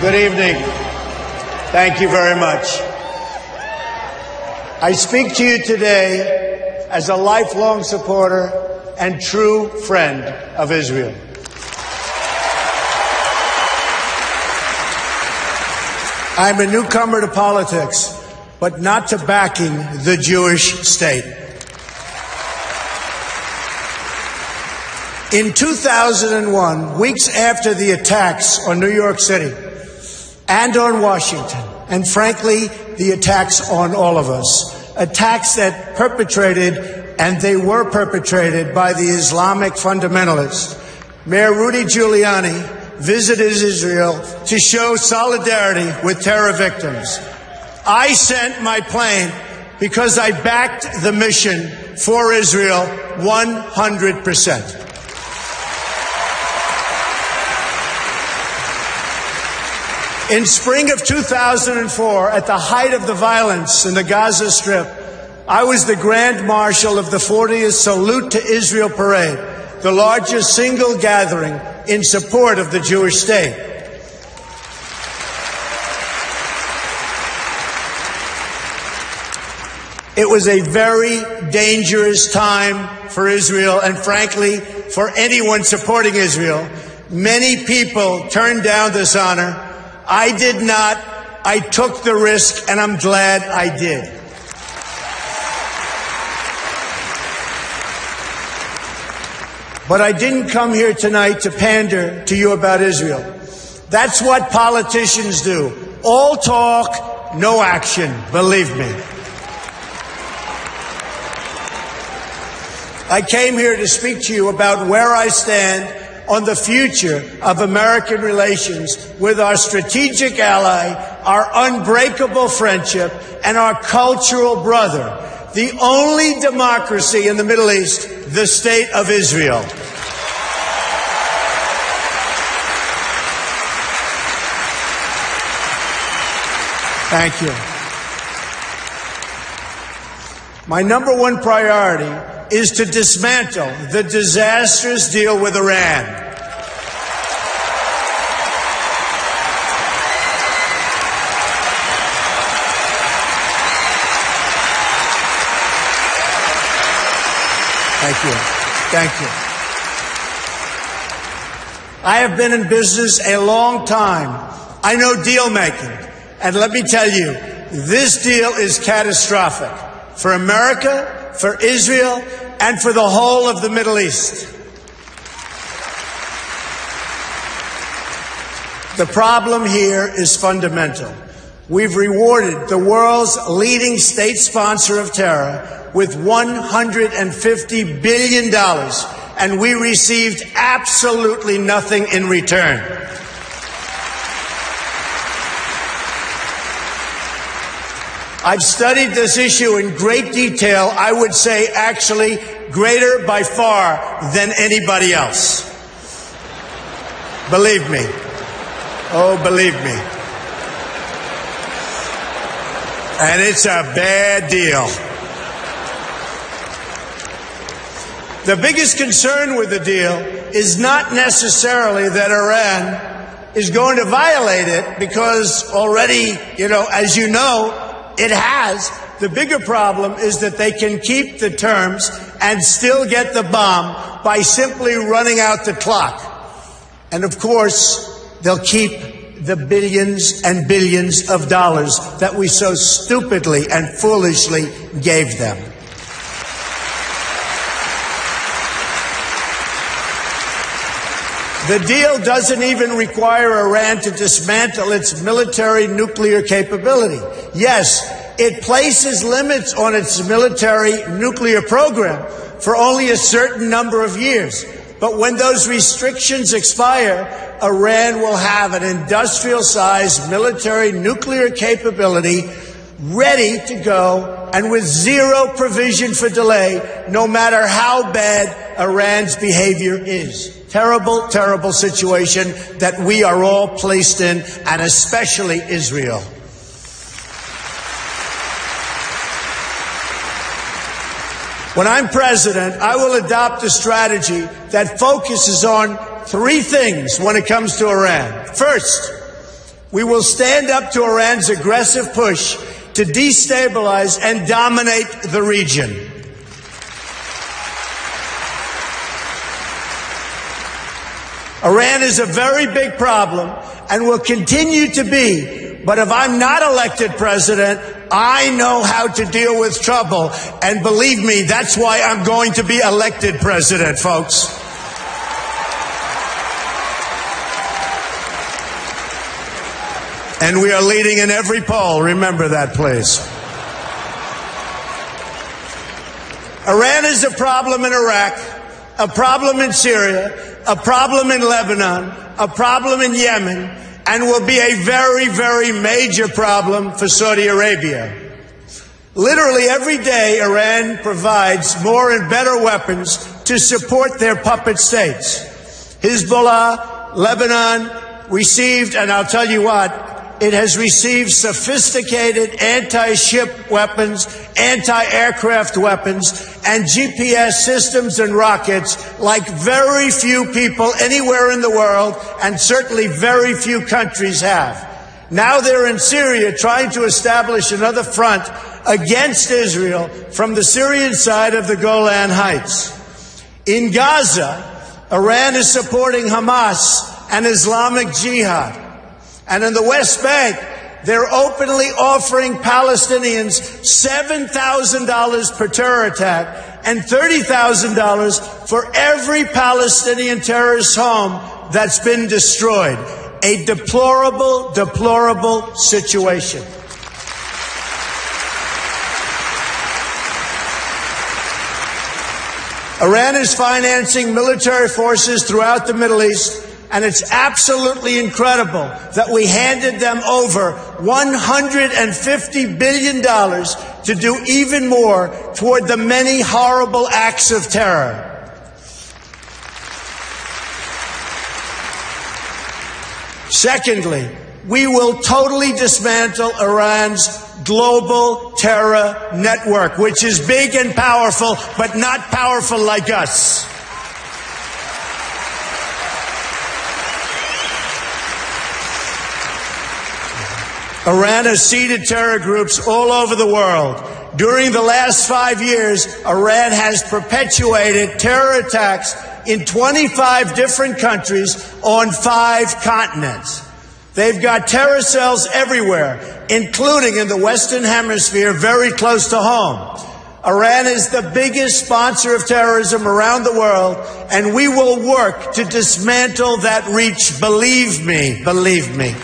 Good evening. Thank you very much. I speak to you today as a lifelong supporter and true friend of Israel. I'm a newcomer to politics, but not to backing the Jewish state. In 2001, weeks after the attacks on New York City and on Washington, and frankly, the attacks on all of us, attacks that they were perpetrated by the Islamic fundamentalists, Mayor Rudy Giuliani visited Israel to show solidarity with terror victims. I sent my plane because I backed the mission for Israel 100%. In spring of 2004, at the height of the violence in the Gaza Strip, I was the Grand Marshal of the 40th Salute to Israel Parade, the largest single gathering in support of the Jewish state. It was a very dangerous time for Israel and, frankly, for anyone supporting Israel. Many people turned down this honor. I did not. I took the risk, and I'm glad I did. But I didn't come here tonight to pander to you about Israel. That's what politicians do. All talk, no action, believe me. I came here to speak to you about where I stand on the future of American relations with our strategic ally, our unbreakable friendship, and our cultural brother, the only democracy in the Middle East, the State of Israel. Thank you. My number one priority is to dismantle the disastrous deal with Iran. Thank you. Thank you. I have been in business a long time. I know deal making. And let me tell you, this deal is catastrophic for America, for Israel, and for the whole of the Middle East. The problem here is fundamental. We've rewarded the world's leading state sponsor of terror with $150 billion, and we received absolutely nothing in return. I've studied this issue in great detail, I would say actually greater by far than anybody else. Believe me. Oh, believe me. And it's a bad deal. The biggest concern with the deal is not necessarily that Iran is going to violate it, because already, as you know, it has. The bigger problem is that they can keep the terms and still get the bomb by simply running out the clock. And of course, they'll keep the billions and billions of dollars that we so stupidly and foolishly gave them. The deal doesn't even require Iran to dismantle its military nuclear capability. Yes, it places limits on its military nuclear program for only a certain number of years. But when those restrictions expire, Iran will have an industrial-sized military nuclear capability ready to go and with zero provision for delay, no matter how bad Iran's behavior is. Terrible, terrible situation that we are all placed in, and especially Israel. When I'm president, I will adopt a strategy that focuses on three things when it comes to Iran. First, We will stand up to Iran's aggressive push to destabilize and dominate the region. Iran is a very big problem and will continue to be. But if I'm not elected president, I know how to deal with trouble. And believe me, that's why I'm going to be elected president, folks. And we are leading in every poll. Remember that, please. Iran is a problem in Iraq, a problem in Syria, a problem in Lebanon, a problem in Yemen, and will be a very, very major problem for Saudi Arabia. Literally every day, Iran provides more and better weapons to support their puppet states. Hezbollah, Lebanon, received, and I'll tell you what, it has received sophisticated anti-ship weapons, anti-aircraft weapons, and GPS systems and rockets like very few people anywhere in the world, and certainly very few countries have. Now they're in Syria trying to establish another front against Israel from the Syrian side of the Golan Heights. In Gaza, Iran is supporting Hamas and Islamic Jihad. And in the West Bank, they're openly offering Palestinians $7,000 per terror attack and $30,000 for every Palestinian terrorist home that's been destroyed. A deplorable, deplorable situation. Iran is financing military forces throughout the Middle East, and it's absolutely incredible that we handed them over $150 billion to do even more toward the many horrible acts of terror. Secondly, we will totally dismantle Iran's global terror network, which is big and powerful, but not powerful like us. Iran has seeded terror groups all over the world. During the last 5 years, Iran has perpetuated terror attacks in 25 different countries on 5 continents. They've got terror cells everywhere, including in the Western Hemisphere, very close to home. Iran is the biggest sponsor of terrorism around the world, and we will work to dismantle that reach. Believe me, believe me.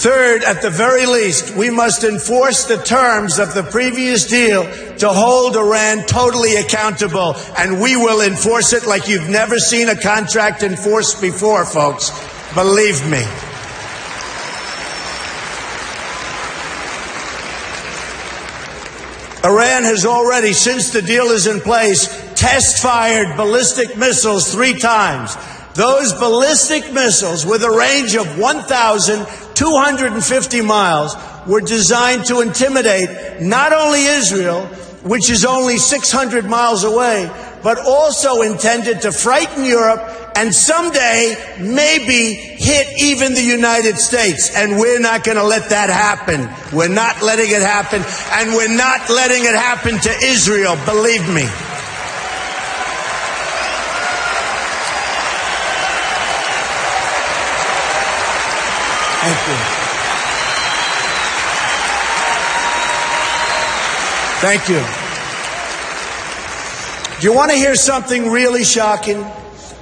Third, at the very least, we must enforce the terms of the previous deal to hold Iran totally accountable, and we will enforce it like you've never seen a contract enforced before, folks. Believe me. Iran has already, since the deal is in place, test-fired ballistic missiles 3 times. Those ballistic missiles, with a range of 1,250 miles, were designed to intimidate not only Israel, which is only 600 miles away, but also intended to frighten Europe and someday maybe hit even the United States. And we're not going to let that happen. We're not letting it happen, and we're not letting it happen to Israel, believe me. Thank you. Thank you. Do you want to hear something really shocking?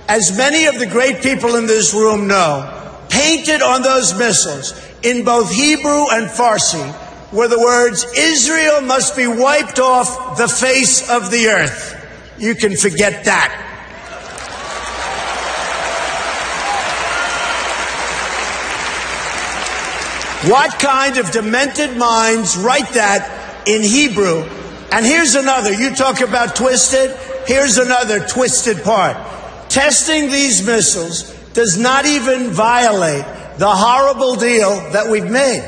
As many of the great people in this room know, painted on those missiles in both Hebrew and Farsi were the words, "Israel must be wiped off the face of the earth." You can forget that. What kind of demented minds write that in Hebrew? And here's another. You talk about twisted. Here's another twisted part. Testing these missiles does not even violate the horrible deal that we've made.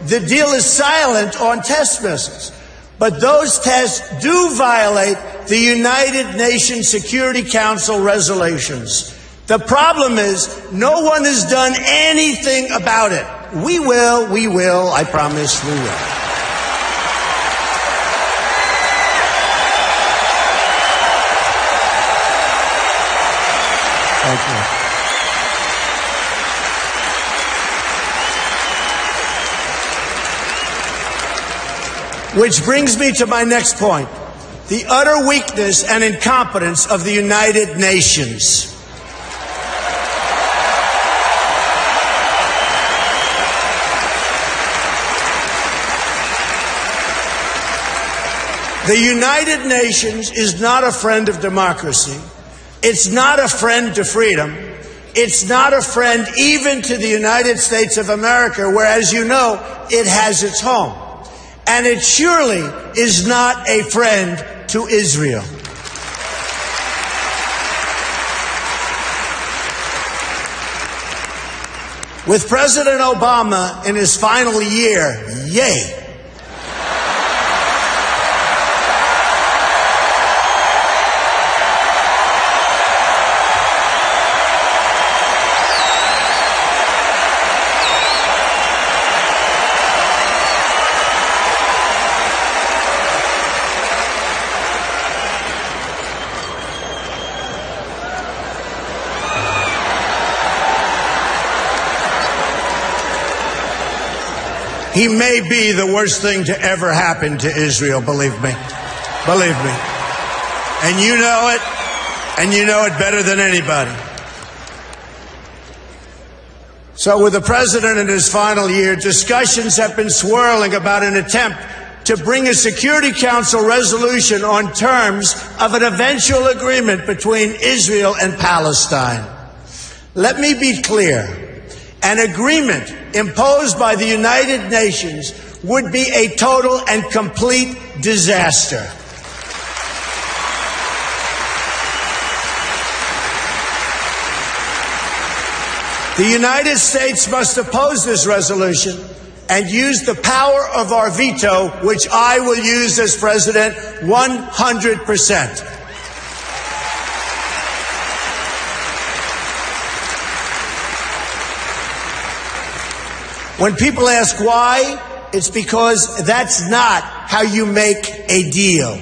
The deal is silent on test missiles. But those tests do violate the United Nations Security Council resolutions. The problem is no one has done anything about it. We will, I promise we will. Thank you. Which brings me to my next point, the utter weakness and incompetence of the United Nations. The United Nations is not a friend of democracy. It's not a friend to freedom. It's not a friend even to the United States of America, where, as you know, it has its home. And it surely is not a friend to Israel. With President Obama in his final year, yay. He may be the worst thing to ever happen to Israel, believe me. Believe me. And you know it better than anybody. So with the president in his final year, discussions have been swirling about an attempt to bring a Security Council resolution on terms of an eventual agreement between Israel and Palestine. Let me be clear. An agreement imposed by the United Nations would be a total and complete disaster. The United States must oppose this resolution and use the power of our veto, which I will use as president 100%. When people ask why, it's because that's not how you make a deal.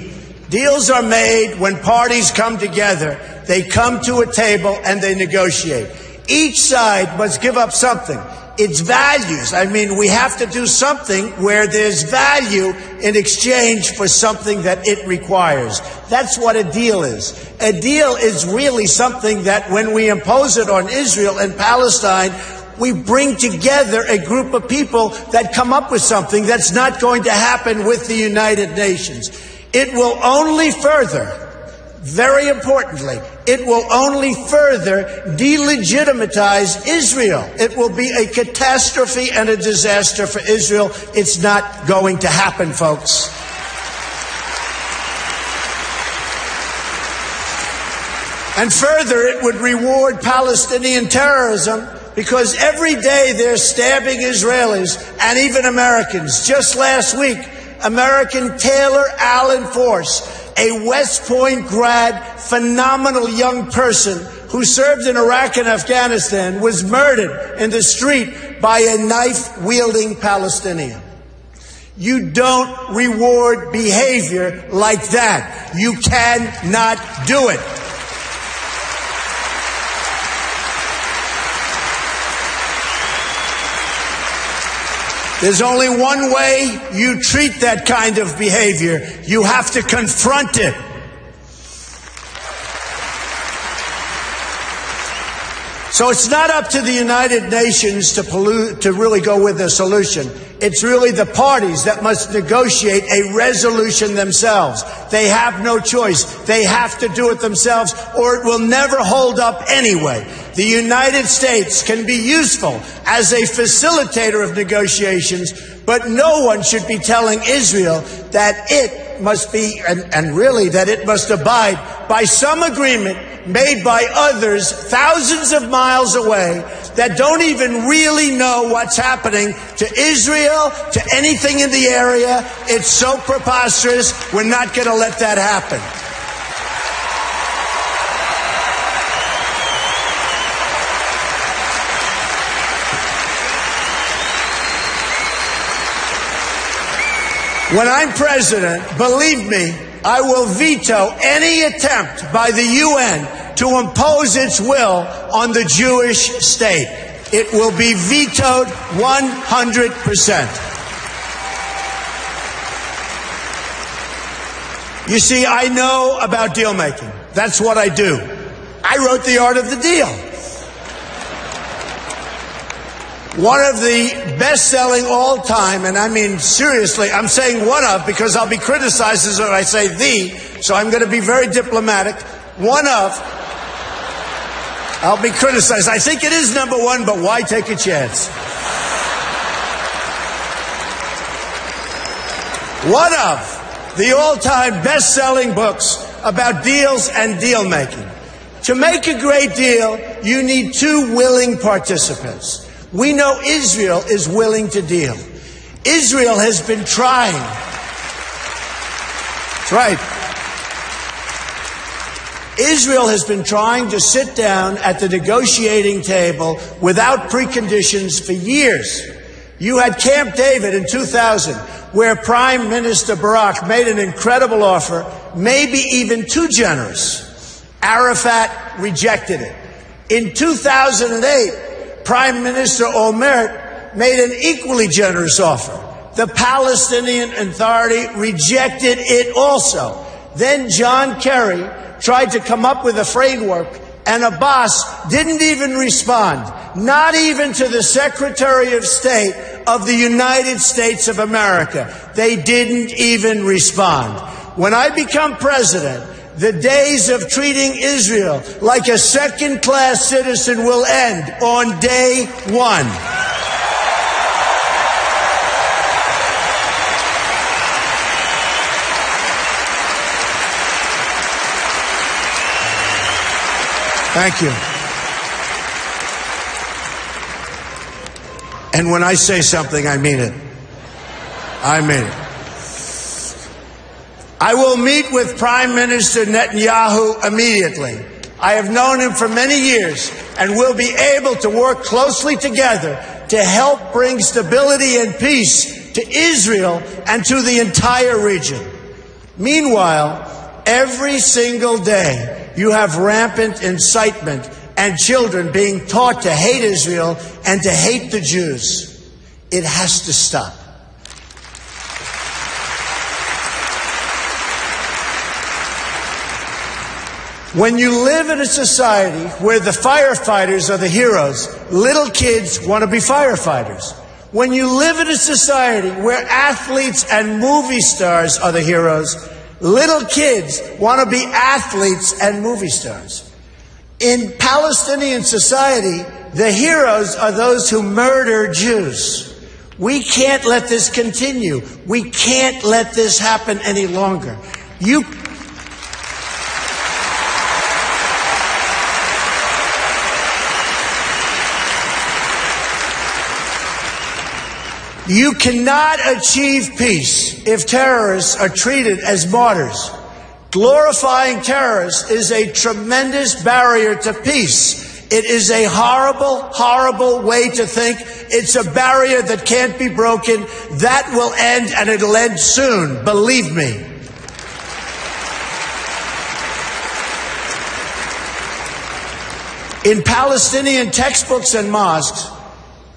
Deals are made when parties come together. They come to a table and they negotiate. Each side must give up something. It's values. I mean, we have to do something where there's value in exchange for something that it requires. That's what a deal is. A deal is really something that when we impose it on Israel and Palestine, we bring together a group of people that come up with something that's not going to happen with the United Nations. It will only further, very importantly, it will only further delegitimize Israel. It will be a catastrophe and a disaster for Israel. It's not going to happen, folks. And further, it would reward Palestinian terrorism, because every day they're stabbing Israelis and even Americans. Just last week, American Taylor Allen Force, a West Point grad, phenomenal young person who served in Iraq and Afghanistan, was murdered in the street by a knife-wielding Palestinian. You don't reward behavior like that. You cannot do it. There's only one way you treat that kind of behavior. You have to confront it. So it's not up to the United Nations to really go with a solution. It's really the parties that must negotiate a resolution themselves. They have no choice. They have to do it themselves, or it will never hold up anyway. The United States can be useful as a facilitator of negotiations, but no one should be telling Israel that it must be, and really that it must abide by some agreement made by others thousands of miles away that don't even really know what's happening to Israel, to anything in the area. It's so preposterous. We're not going to let that happen. When I'm president, believe me, I will veto any attempt by the UN to impose its will on the Jewish state. It will be vetoed 100%. You see, I know about deal making. That's what I do. I wrote The Art of the Deal. One of the best-selling all-time, and I mean seriously, I'm saying one of because I'll be criticized as if I say the, so I'm going to be very diplomatic. One of, I'll be criticized. I think it is number one, but why take a chance? One of the all-time best-selling books about deals and deal-making. To make a great deal, you need two willing participants. We know Israel is willing to deal. Israel has been trying. That's right. Israel has been trying to sit down at the negotiating table without preconditions for years. You had Camp David in 2000, where Prime Minister Barak made an incredible offer, maybe even too generous. Arafat rejected it. In 2008, Prime Minister Olmert made an equally generous offer. The Palestinian Authority rejected it also. Then John Kerry tried to come up with a framework, and Abbas didn't even respond, not even to the Secretary of State of the United States of America. They didn't even respond. When I become president, the days of treating Israel like a second-class citizen will end on day one. Thank you. And when I say something, I mean it. I mean it. I will meet with Prime Minister Netanyahu immediately. I have known him for many years and will be able to work closely together to help bring stability and peace to Israel and to the entire region. Meanwhile, every single day you have rampant incitement and children being taught to hate Israel and to hate the Jews. It has to stop. When you live in a society where the firefighters are the heroes, little kids want to be firefighters. When you live in a society where athletes and movie stars are the heroes, little kids want to be athletes and movie stars. In Palestinian society, the heroes are those who murder Jews. We can't let this continue. We can't let this happen any longer. You cannot achieve peace if terrorists are treated as martyrs. Glorifying terrorists is a tremendous barrier to peace. It is a horrible, horrible way to think. It's a barrier that can't be broken. That will end, and it'll end soon, believe me. In Palestinian textbooks and mosques,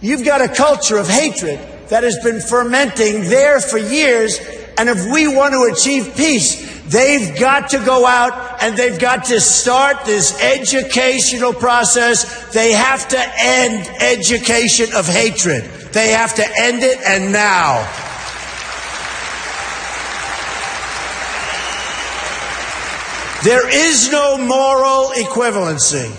you've got a culture of hatred that has been fermenting there for years, and if we want to achieve peace, they've got to go out and they've got to start this educational process. They have to end education of hatred. They have to end it, and now. There is no moral equivalency.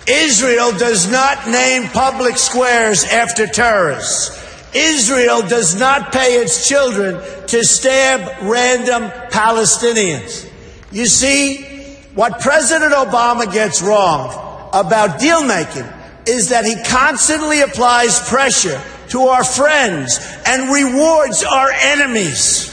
Israel does not name public squares after terrorists. Israel does not pay its children to stab random Palestinians. You see, what President Obama gets wrong about deal-making is that he constantly applies pressure to our friends and rewards our enemies.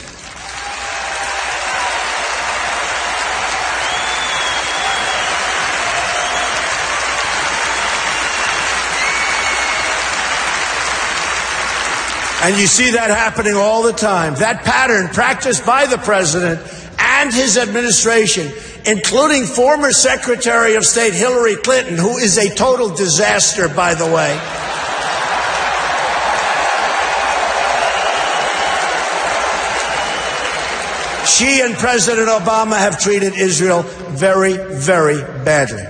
And you see that happening all the time. That pattern practiced by the president and his administration, including former Secretary of State Hillary Clinton, who is a total disaster, by the way. She and President Obama have treated Israel very, very badly.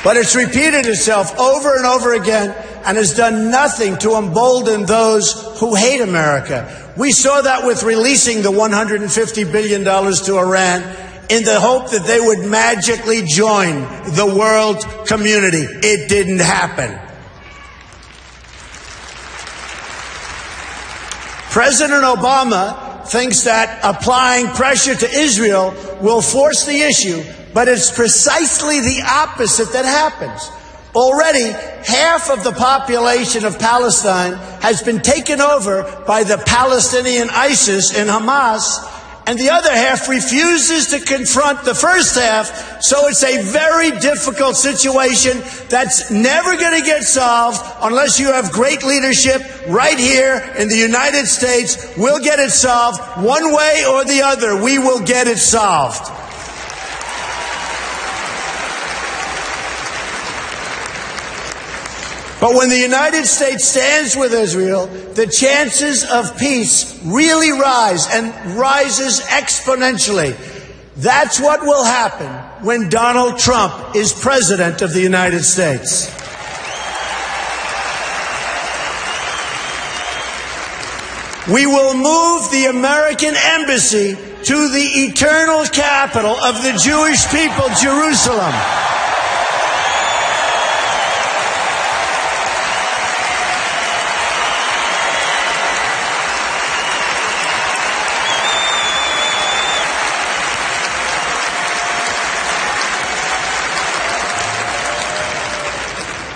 But it's repeated itself over and over again and has done nothing to embolden those who hate America. We saw that with releasing the $150 billion to Iran in the hope that they would magically join the world community. It didn't happen. President Obama thinks that applying pressure to Israel will force the issue, but it's precisely the opposite that happens. Already, half of the population of Palestine has been taken over by the Palestinian ISIS and Hamas, and the other half refuses to confront the first half, so it's a very difficult situation that's never going to get solved unless you have great leadership right here in the United States. We'll get it solved one way or the other. We will get it solved. But when the United States stands with Israel, the chances of peace really rise, and rises exponentially. That's what will happen when Donald Trump is president of the United States. We will move the American embassy to the eternal capital of the Jewish people, Jerusalem.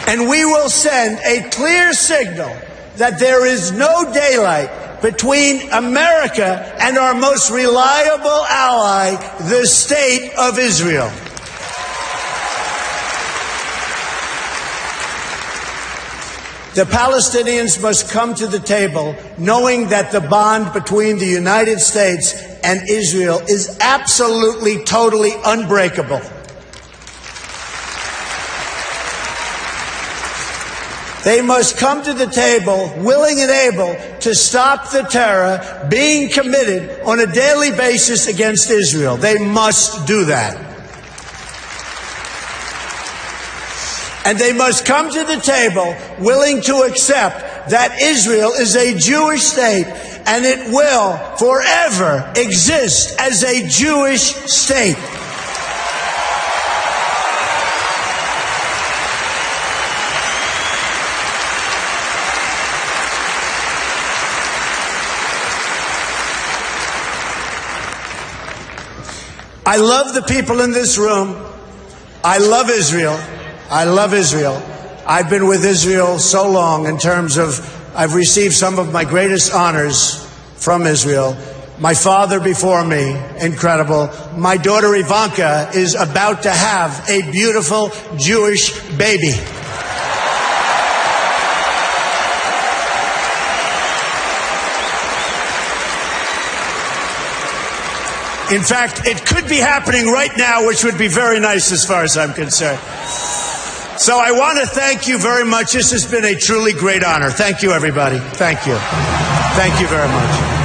And we will send a clear signal that there is no daylight between America and our most reliable ally, the State of Israel. The Palestinians must come to the table knowing that the bond between the United States and Israel is absolutely, totally unbreakable. They must come to the table willing and able to stop the terror being committed on a daily basis against Israel. They must do that. And they must come to the table willing to accept that Israel is a Jewish state and it will forever exist as a Jewish state. I love the people in this room. I love Israel. I love Israel. I've been with Israel so long in terms of I've received some of my greatest honors from Israel. My father before me, incredible. My daughter Ivanka is about to have a beautiful Jewish baby. In fact, it could be happening right now, which would be very nice as far as I'm concerned. So I want to thank you very much. This has been a truly great honor. Thank you, everybody. Thank you. Thank you very much.